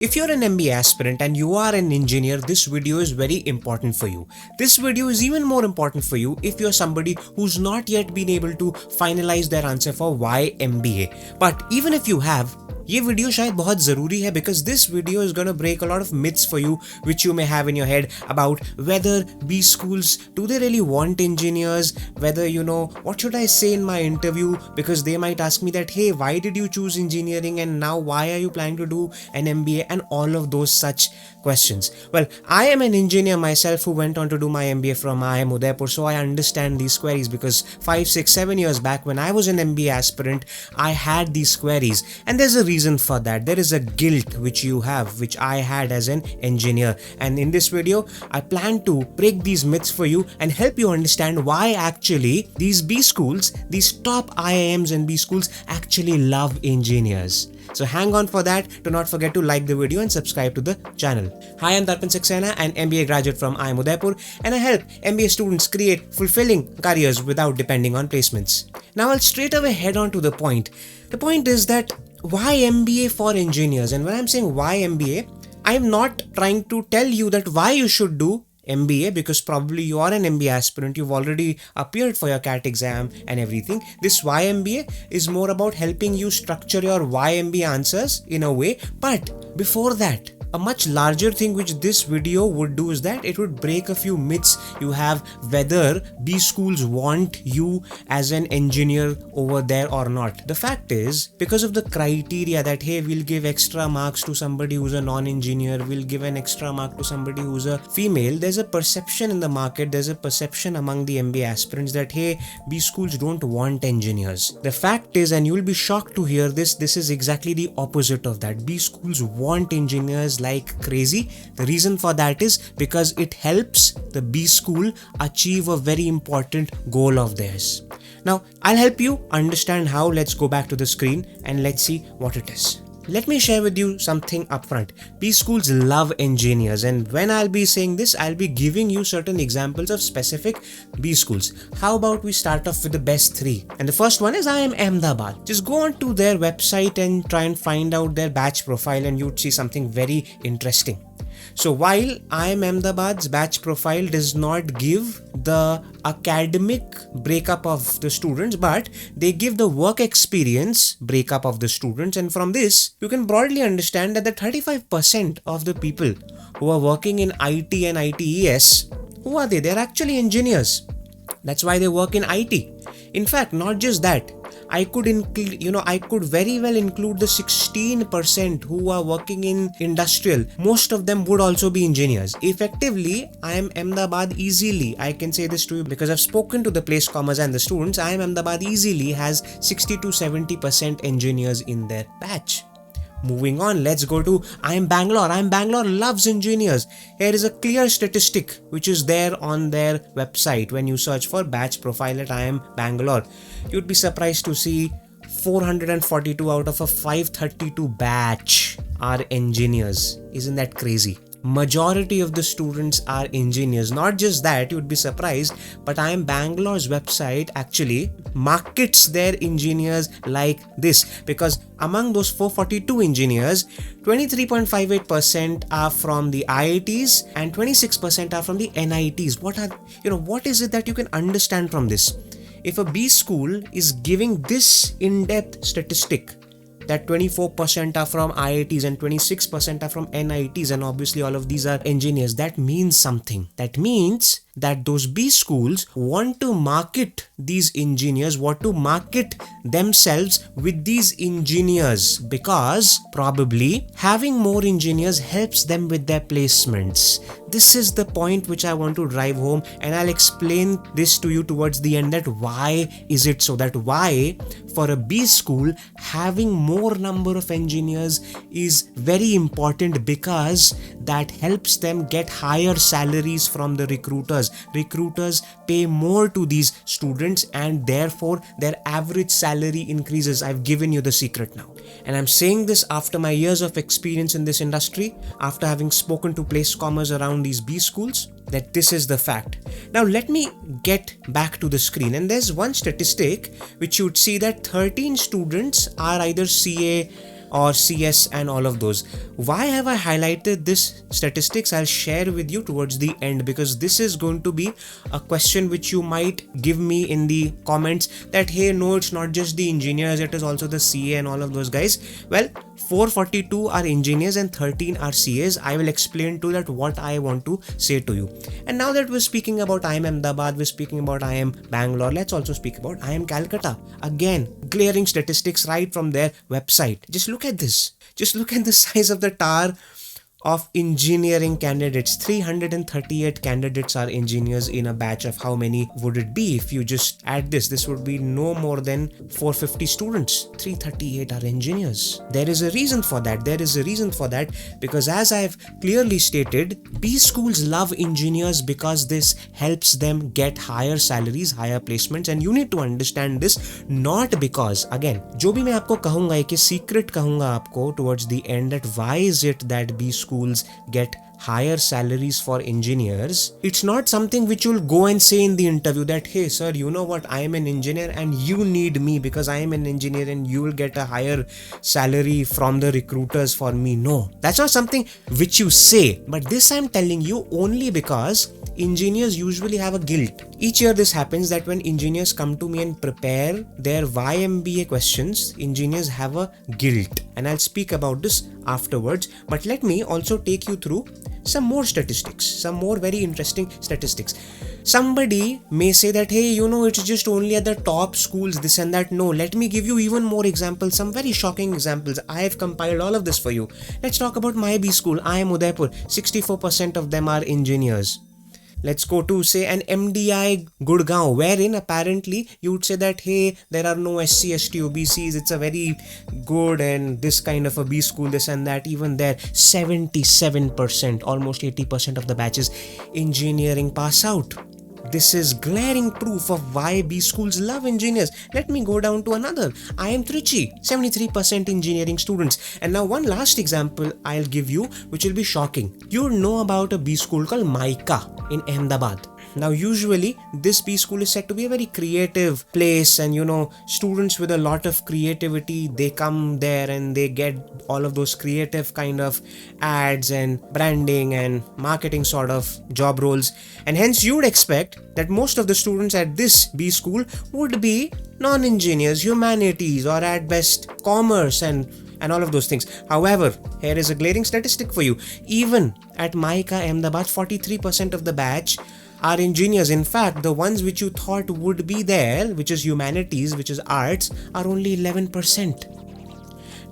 If you're an MBA aspirant and you are an engineer, this video is very important for you. This video is even more important for you if you're somebody who's not yet been able to finalize their answer for why MBA. But even if you have, ये video शायद बहुत ज़रूरी है because this video is going to break a lot of myths for you which you may have in your head about whether B schools, do they really want engineers, whether what should I say in my interview, because they might ask me that, hey, why did you choose engineering and now why are you planning to do an MBA, and all of those such questions. Well, I am an engineer myself who went on to do my MBA from IIM Udaipur, so I understand these queries because 5, 6, 7 years back when I was an MBA aspirant, I had these queries, and there's a reason for that. There is a guilt which you have, which I had as an engineer, and in this video I plan to break these myths for you and help you understand why actually these B schools, these top IIMs and B schools actually love engineers. So hang on for that. Do not forget to like the video and subscribe to the channel. Hi, I'm Darpan Saxena, an MBA graduate from IIM Udaipur, and I help MBA students create fulfilling careers without depending on placements. Now I'll straight away head on to the point. The point is that why MBA for engineers? And when I'm saying why MBA, I'm not trying to tell you that why you should do MBA, because probably you are an MBA aspirant, you've already appeared for your CAT exam and everything. This why MBA is more about helping you structure your why MBA answers in a way. But before that, a much larger thing which this video would do is that it would break a few myths you have whether B schools want you as an engineer over there or not. The fact is, because of the criteria that, hey, we'll give extra marks to somebody who's a non-engineer, we'll give an extra mark to somebody who's a female, there's a perception in the market, there's a perception among the MBA aspirants that, hey, B schools don't want engineers. The fact is, and you'll be shocked to hear this is exactly the opposite of that. B schools want engineers like crazy. The reason for that is because it helps the B school achieve a very important goal of theirs. Now, I'll help you understand how. Let's go back to the screen and let's see what it is. Let me share with you something upfront. B schools love engineers, and when I'll be saying this, I'll be giving you certain examples of specific B schools. How about we start off with the best 3? And the first one is IIM Ahmedabad. Just go on to their website and try and find out their batch profile and you'd see something very interesting. So while IIM Ahmedabad's batch profile does not give the academic breakup of the students, but they give the work experience breakup of the students, and from this you can broadly understand that the 35% of the people who are working in IT and ITES, who are they? They're actually engineers. That's why they work in IT. In fact, not just that, I could very well include the 16% who are working in industrial. Most of them would also be engineers. Effectively, IIM Ahmedabad easily, I can say this to you because I've spoken to the place commerce and the students, IIM Ahmedabad easily has 60 to 70% engineers in their batch. Moving on, let's go to IIM Bangalore. IIM Bangalore loves engineers. Here is a clear statistic which is there on their website. When you search for batch profile at IIM Bangalore, you'd be surprised to see 442 out of a 532 batch are engineers. Isn't that crazy? Majority of the students are engineers. Not just that, you'd be surprised, but IIM Bangalore's website actually markets their engineers like this, because among those 442 engineers, 23.58% are from the IITs and 26% are from the NITs. What is it that you can understand from this? If a B school is giving this in-depth statistic, that 24% are from IITs and 26% are from NITs, and obviously all of these are engineers, that means something. That means that those B schools want to market these engineers, want to market themselves with these engineers, because probably having more engineers helps them with their placements. This is the point which I want to drive home, and I'll explain this to you towards the end, that why is it so, that why for a B school having more number of engineers is very important, because that helps them get higher salaries from the recruiters. Recruiters pay more to these students and therefore their average salary increases. I've given you the secret now. And I'm saying this after my years of experience in this industry, after having spoken to place commerce around these B schools, that this is the fact. Now let me get back to the screen, and there's one statistic which you would see that 13 students are either CA or CS and all of those. Why have I highlighted this statistics? I'll share with you towards the end, because this is going to be a question which you might give me in the comments that hey, no, it's not just the engineers, it is also the CA and all of those guys. Well, 442 are engineers and 13 are CAs. I will explain to that what I want to say to you. And now that we're speaking about IIM Ahmedabad, we're speaking about IIM Bangalore, let's also speak about IIM Calcutta. Again, glaring statistics right from their website. Just look at this. Just look at the size of the tower of engineering candidates. 338 candidates are engineers in a batch of how many would it be if you just add this? This would be no more than 450 students. 338 are engineers. There is a reason for that. Because as I've clearly stated, B schools love engineers because this helps them get higher salaries, higher placements, and you need to understand this, not because, again, जो भी मैं आपको कहूँगा एक secret कहूँगा आपको towards the end, that why is it that B schools get higher salaries for engineers. It's not something which you'll go and say in the interview that hey sir, you know what, I am an engineer and you need me because I am an engineer and you will get a higher salary from the recruiters for me. No, that's not something which you say, but this I'm telling you only because engineers usually have a guilt. Each year this happens that when engineers come to me and prepare their YMBA questions, engineers have a guilt, and I'll speak about this afterwards. But let me also take you through some more statistics, some more very interesting statistics. Somebody may say that hey, you know, it's just only at the top schools, this and that. No, let me give you even more examples, some very shocking examples. I have compiled all of this for you. Let's talk about my B school, IIM Udaipur. 64% of them are engineers. Let's go to say an MDI Gurgaon, wherein apparently you would say that hey, there are no SC, ST, OBCs, it's a very good and this kind of a B school, this and that. Even there, 77%, almost 80% of the batches engineering pass out. This is glaring proof of why B schools love engineers. Let me go down to another. IIM Trichy, 73% engineering students. And now one last example I'll give you, which will be shocking. You know about a B school called MICA in Ahmedabad. Now usually this B school is said to be a very creative place, and you know, students with a lot of creativity, they come there and they get all of those creative kind of ads and branding and marketing sort of job roles, and hence you would expect that most of the students at this B school would be non-engineers, humanities, or at best commerce and all of those things. However, here is a glaring statistic for you. Even at MICA Ahmedabad, 43% of the batch are engineers. In fact, the ones which you thought would be there, which is humanities, which is arts, are only 11%.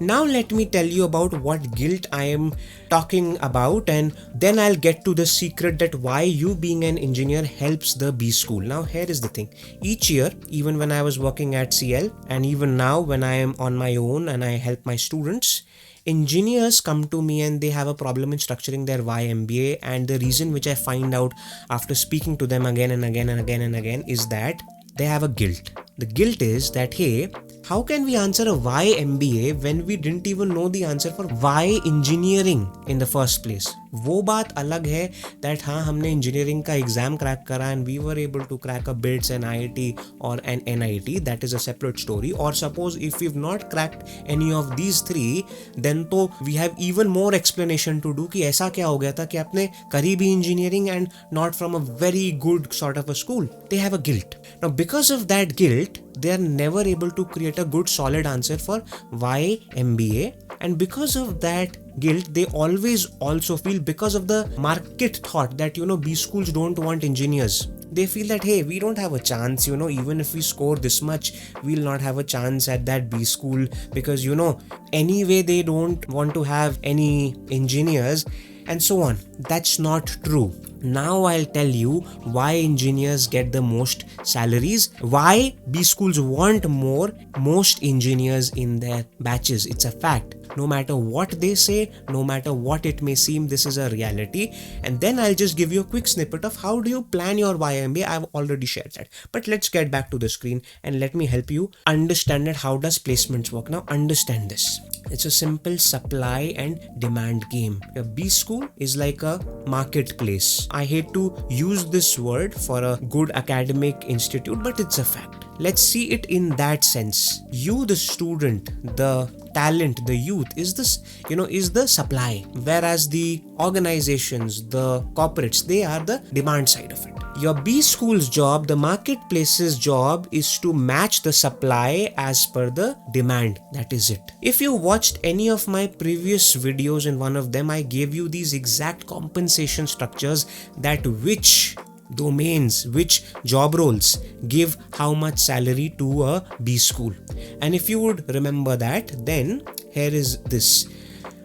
Now let me tell you about what guilt I am talking about, and then I'll get to the secret that why you being an engineer helps the B school. Now here is the thing. Each year, even when I was working at CL, and even now when I am on my own and I help my students, engineers come to me and they have a problem in structuring their YMBA, and the reason which I find out after speaking to them again and again and again and again is that they have a guilt. The guilt is that hey, how can we answer a why MBA when we didn't even know the answer for why engineering in the first place? वो बात अलग है that हाँ हमने engineering का exam crack करा and we were able to crack a BITS, an IIT or an NIT. That is a separate story. Or suppose if we've not cracked any of these three, then तो we have even more explanation to do कि ऐसा क्या हो गया था कि आपने करी भी engineering and not from a very good sort of a school. They have a guilt. Now because of that guilt, they are never able to create a good solid answer for why MBA, and because of that guilt they always also feel, because of the market thought that you know B schools don't want engineers, they feel that hey, we don't have a chance, you know, even if we score this much we'll not have a chance at that B school, because you know anyway they don't want to have any engineers and so on. That's not true. Now I'll tell you why engineers get the most salaries, why B schools want most engineers in their batches. It's a fact. No matter what they say, no matter what it may seem, this is a reality. And then I'll just give you a quick snippet of how do you plan your YMBA. I've already shared that. But let's get back to the screen and let me help you understand that how does placements work. Now understand this. It's a simple supply and demand game. A B school is like a marketplace. I hate to use this word for a good academic institute, but it's a fact. let's see it in that sense. You, the student, the talent, the youth is the supply, whereas the organizations, the corporates, they are the demand side of it. Your B school's job, the marketplace's job, is to match the supply as per the demand. That is it. If you watched any of my previous videos, in one of them I gave you these exact compensation structures, that which domains, which job roles give how much salary to a B school. And if you would remember that, then here is this.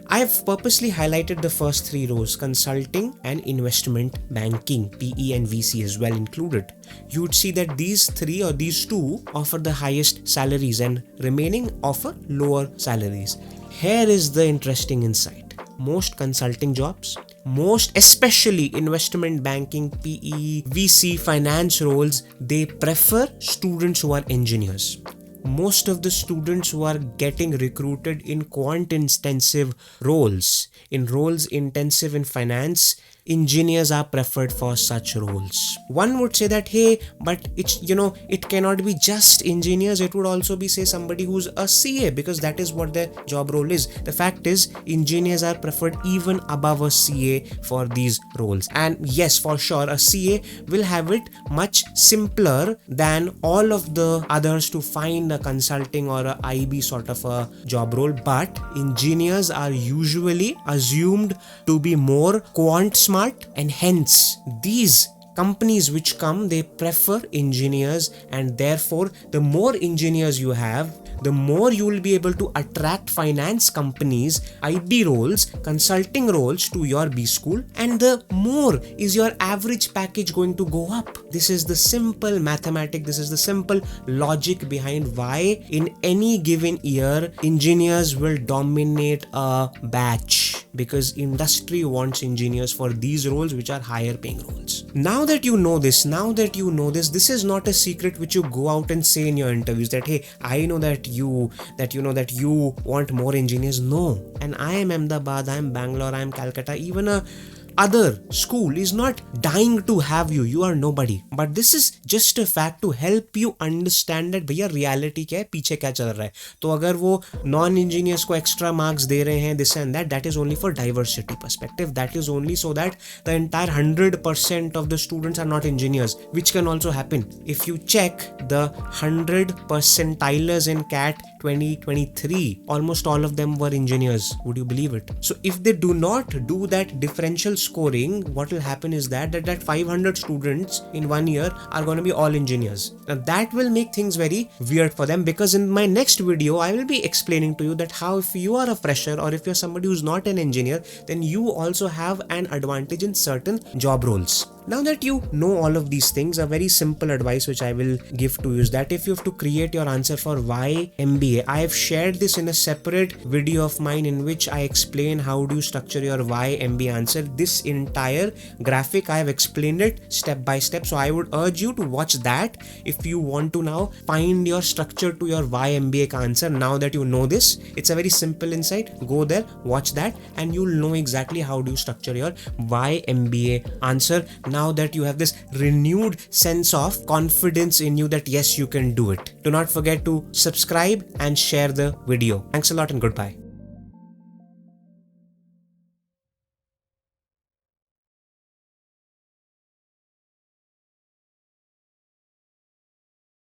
I've purposely highlighted the first three rows: consulting and investment banking, PE and VC as well included. You would see that these three or these two offer the highest salaries and remaining offer lower salaries. Here is the interesting insight. Most consulting jobs, most especially investment banking, PE, VC, finance roles, they prefer students who are engineers. Most of the students who are getting recruited in quant intensive roles, in roles intensive in finance, engineers are preferred for such roles. One would say that, hey, but it cannot be just engineers, it would also be, say, somebody who's a CA, because that is what their job role is. The fact is, engineers are preferred even above a CA for these roles. And yes, for sure, a CA will have it much simpler than all of the others to find a consulting or a IB sort of a job role, but engineers are usually assumed to be more quant smart, and hence these companies which come, they prefer engineers, and therefore the more engineers you have, the more you will be able to attract finance companies, IB roles, consulting roles to your B school, and the more is your average package going to go up. This is the simple mathematics, this is the simple logic behind why in any given year engineers will dominate a batch, because industry wants engineers for these roles which are higher paying roles. Now that you know this, this is not a secret which you go out and say in your interviews that, hey, I know that you want more engineers. No. And I am Ahmedabad, I am Bangalore, I am Calcutta, even a other school is not dying to have you. You are nobody. But this is just a fact to help you understand that भैया reality क्या है, पीछे क्या चल रहा है. तो अगर वो non engineers को extra marks दे रहे हैं, this and that is only for diversity perspective. That is only so that the entire 100% of the students are not engineers, which can also happen. If you check the 100 percentilers in CAT 2023, almost all of them were engineers. Would you believe it? So if they do not do that differential scoring, what will happen is that 500 students in 1 year are going to be all engineers. Now that will make things very weird for them, because in my next video I will be explaining to you that how if you are a fresher or if you're somebody who's not an engineer, then you also have an advantage in certain job roles. Now that you know all of these things, a very simple advice which I will give to you is that if you have to create your answer for why MBA, I have shared this in a separate video of mine in which I explain how do you structure your why MBA answer. This entire graphic I have explained it step by step, so I would urge you to watch that if you want to now find your structure to your why MBA answer. Now that you know this, it's a very simple insight. Go there, watch that, and you'll know exactly how do you structure your why MBA answer. Now that you have this renewed sense of confidence in you that yes, you can do it. Do not forget to subscribe and share the video. Thanks a lot and goodbye.